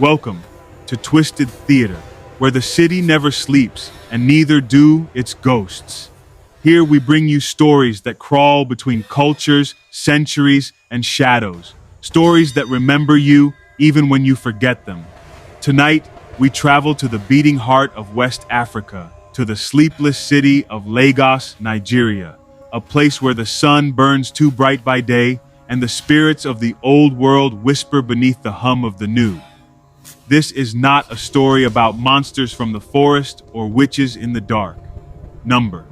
Welcome to Twisted Theater, where the city never sleeps and neither do its ghosts. Here we bring you stories that crawl between cultures, centuries, and shadows. Stories that remember you even when you forget them. Tonight, we travel to the beating heart of West Africa, to the sleepless city of Lagos, Nigeria, a place where the sun burns too bright by day and the spirits of the old world whisper beneath the hum of the new. This is not a story about monsters from the forest or witches in the dark. Number.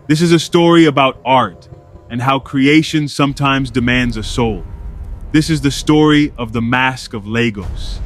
This is a story about art and how creation sometimes demands a soul. This is the story of the Mask of Lagos.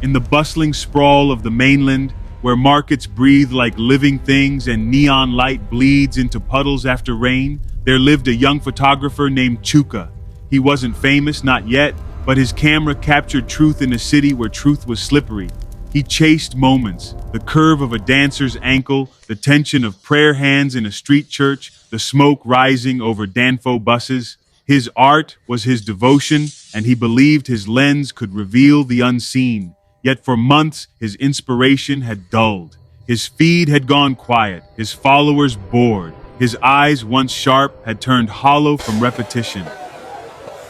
In the bustling sprawl of the mainland, where markets breathe like living things and neon light bleeds into puddles after rain, there lived a young photographer named Chuka. He wasn't famous, not yet, but his camera captured truth in a city where truth was slippery. He chased moments, the curve of a dancer's ankle, the tension of prayer hands in a street church, the smoke rising over Danfo buses. His art was his devotion, and he believed his lens could reveal the unseen. Yet for months, his inspiration had dulled. His feed had gone quiet, his followers bored. His eyes, once sharp, had turned hollow from repetition.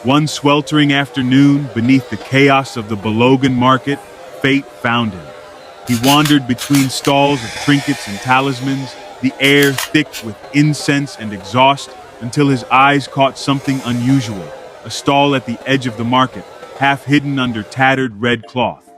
One sweltering afternoon, beneath the chaos of the Balogan market, fate found him. He wandered between stalls of trinkets and talismans, the air thick with incense and exhaust, until his eyes caught something unusual, a stall at the edge of the market, half hidden under tattered red cloth.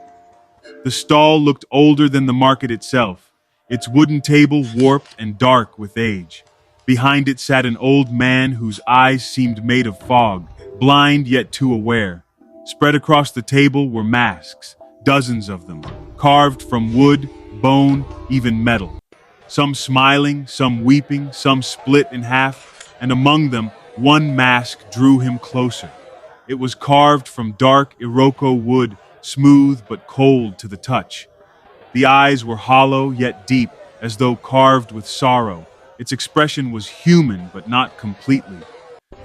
The stall looked older than the market itself, its wooden table warped and dark with age. Behind it sat an old man whose eyes seemed made of fog, blind yet too aware. Spread across the table were masks, dozens of them, carved from wood, bone, even metal. Some smiling, some weeping, some split in half, and among them, one mask drew him closer. It was carved from dark Iroko wood, smooth but cold to the touch. The eyes were hollow yet deep, as though carved with sorrow. Its expression was human but not completely.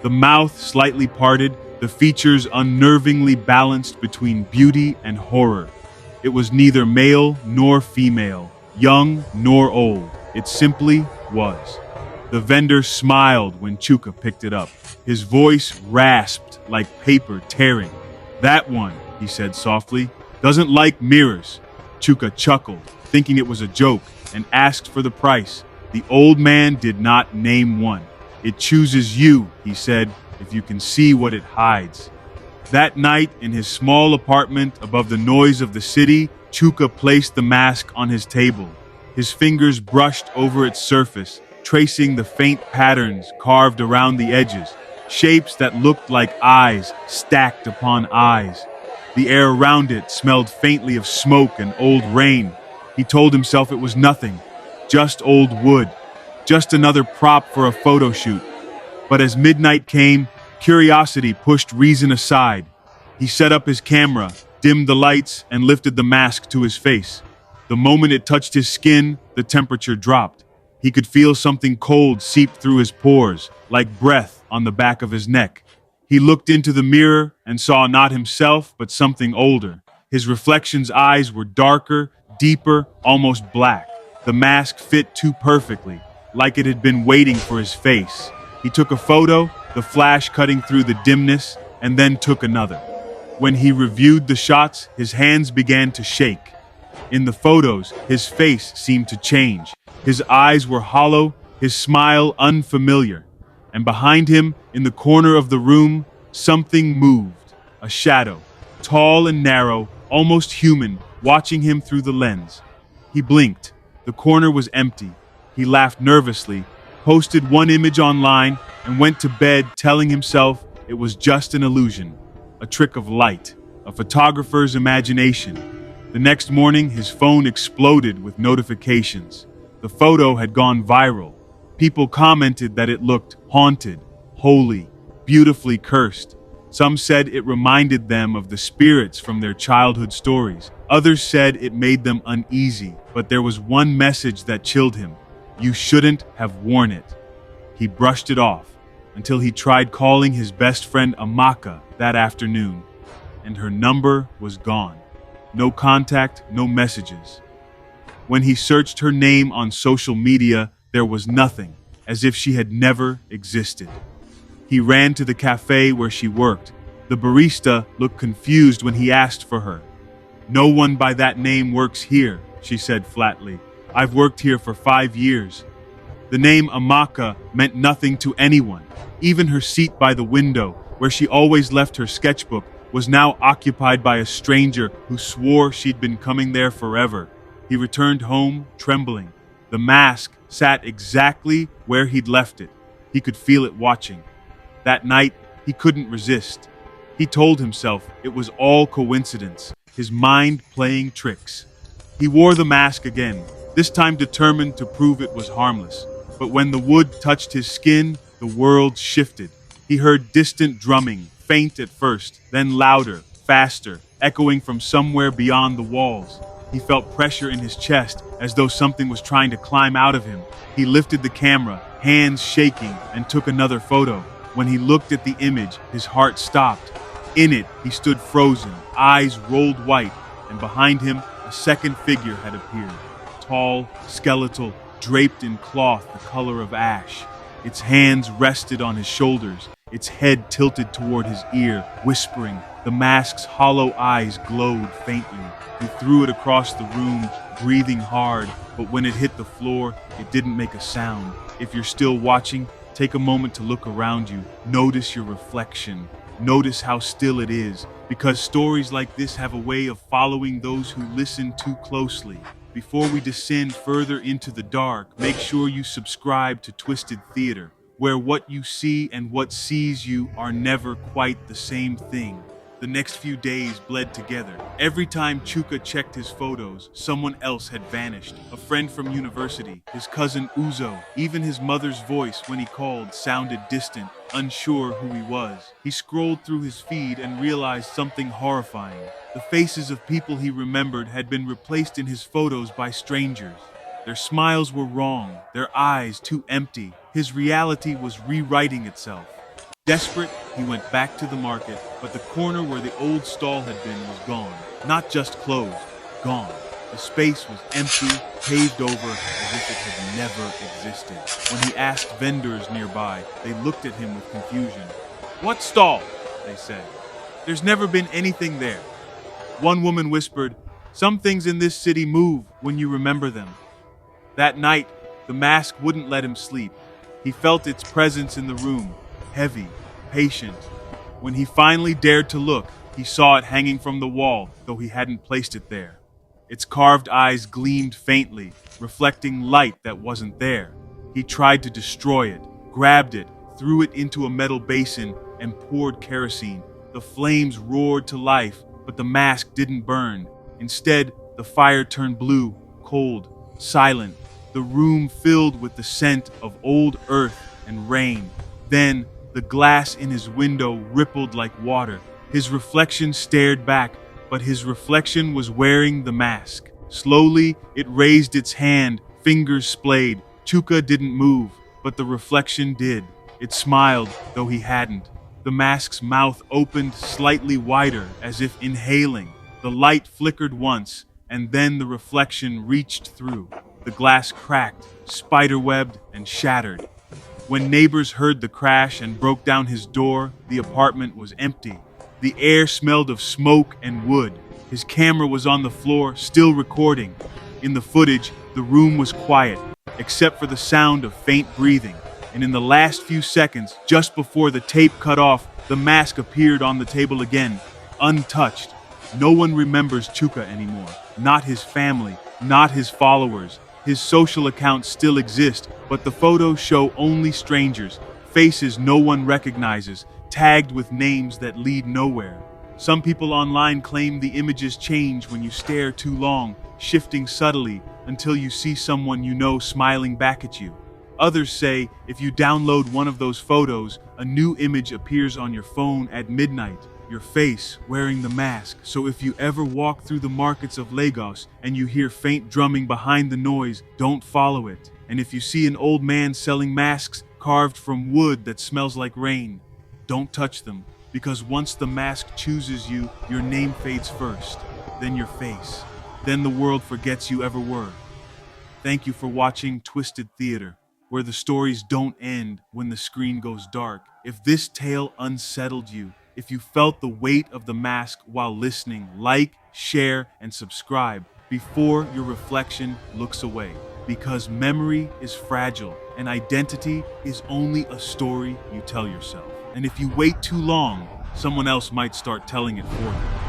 The mouth slightly parted, the features unnervingly balanced between beauty and horror. It was neither male nor female, young nor old. It simply was. The vendor smiled when Chuka picked it up. His voice rasped like paper tearing. "That one," he said softly, "doesn't like mirrors." Chuka chuckled, thinking it was a joke, and asked for the price. The old man did not name one. "It chooses you," he said, "if you can see what it hides." That night, in his small apartment above the noise of the city, Chuka placed the mask on his table. His fingers brushed over its surface, tracing the faint patterns carved around the edges, shapes that looked like eyes stacked upon eyes. The air around it smelled faintly of smoke and old rain. He told himself it was nothing, just old wood, just another prop for a photo shoot. But as midnight came, curiosity pushed reason aside. He set up his camera, dimmed the lights, and lifted the mask to his face. The moment it touched his skin, the temperature dropped. He could feel something cold seep through his pores, like breath on the back of his neck. He looked into the mirror and saw not himself, but something older. His reflection's eyes were darker, deeper, almost black. The mask fit too perfectly, like it had been waiting for his face. He took a photo, the flash cutting through the dimness, and then took another. When he reviewed the shots, his hands began to shake. In the photos, his face seemed to change. His eyes were hollow, his smile unfamiliar. And behind him, in the corner of the room, something moved. A shadow, tall and narrow, almost human, watching him through the lens. He blinked. The corner was empty. He laughed nervously, posted one image online, and went to bed telling himself it was just an illusion, a trick of light, a photographer's imagination. The next morning, his phone exploded with notifications. The photo had gone viral. People commented that it looked haunted, holy, beautifully cursed. Some said it reminded them of the spirits from their childhood stories. Others said it made them uneasy, but there was one message that chilled him. You shouldn't have worn it. He brushed it off until he tried calling his best friend Amaka that afternoon, and her number was gone. No contact, no messages. When he searched her name on social media, there was nothing, as if she had never existed. He ran to the cafe where she worked. The barista looked confused when he asked for her. "No one by that name works here," she said flatly. "I've worked here for 5 years." The name Amaka meant nothing to anyone. Even her seat by the window, where she always left her sketchbook, was now occupied by a stranger who swore she'd been coming there forever. He returned home, trembling. The mask sat exactly where he'd left it. He could feel it watching. That night, he couldn't resist. He told himself it was all coincidence, his mind playing tricks. He wore the mask again, this time determined to prove it was harmless. But when the wood touched his skin, the world shifted. He heard distant drumming, faint at first, then louder, faster, echoing from somewhere beyond the walls. He felt pressure in his chest, as though something was trying to climb out of him. He lifted the camera, hands shaking, and took another photo. When he looked at the image, his heart stopped. In it, he stood frozen, eyes rolled white, and behind him, a second figure had appeared. Tall, skeletal, draped in cloth the color of ash. Its hands rested on his shoulders, its head tilted toward his ear, whispering. The mask's hollow eyes glowed faintly. He threw it across the room, breathing hard, but when it hit the floor, it didn't make a sound. If you're still watching, take a moment to look around you. Notice your reflection. Notice how still it is, because stories like this have a way of following those who listen too closely. Before we descend further into the dark, make sure you subscribe to Twisted Theater, where what you see and what sees you are never quite the same thing. The next few days bled together. Every time Chuka checked his photos, someone else had vanished. A friend from university, his cousin Uzo, even his mother's voice when he called sounded distant, unsure who he was. He scrolled through his feed and realized something horrifying. The faces of people he remembered had been replaced in his photos by strangers. Their smiles were wrong, their eyes too empty. His reality was rewriting itself. Desperate, he went back to the market, but the corner where the old stall had been was gone. Not just closed, gone. The space was empty, paved over as if it had never existed. When he asked vendors nearby, they looked at him with confusion. "What stall?" they said. "There's never been anything there." One woman whispered, "Some things in this city move when you remember them." That night, the mask wouldn't let him sleep. He felt its presence in the room. Heavy, patient. When he finally dared to look, he saw it hanging from the wall, though he hadn't placed it there. Its carved eyes gleamed faintly, reflecting light that wasn't there. He tried to destroy it, grabbed it, threw it into a metal basin, and poured kerosene. The flames roared to life, but the mask didn't burn. Instead, the fire turned blue, cold, silent. The room filled with the scent of old earth and rain. Then, the glass in his window rippled like water. His reflection stared back, but his reflection was wearing the mask. Slowly, it raised its hand, fingers splayed. Chuka didn't move, but the reflection did. It smiled, though he hadn't. The mask's mouth opened slightly wider, as if inhaling. The light flickered once, and then the reflection reached through. The glass cracked, spiderwebbed, and shattered. When neighbors heard the crash and broke down his door, the apartment was empty. The air smelled of smoke and wood. His camera was on the floor, still recording. In the footage, the room was quiet, except for the sound of faint breathing. And in the last few seconds, just before the tape cut off, the mask appeared on the table again, untouched. No one remembers Chuka anymore. Not his family, not his followers. His social accounts still exist, but the photos show only strangers, faces no one recognizes, tagged with names that lead nowhere. Some people online claim the images change when you stare too long, shifting subtly until you see someone you know smiling back at you. Others say if you download one of those photos, a new image appears on your phone at midnight. Your face wearing the mask. So if you ever walk through the markets of Lagos and you hear faint drumming behind the noise, don't follow it. And if you see an old man selling masks carved from wood that smells like rain, don't touch them, because once the mask chooses you, your name fades first. then your face. Then the world forgets you ever were. Thank you for watching Twisted Theater, where the stories don't end when the screen goes dark. If this tale unsettled you, if you felt the weight of the mask while listening, like, share, and subscribe before your reflection looks away. Because memory is fragile and identity is only a story you tell yourself. And if you wait too long, someone else might start telling it for you.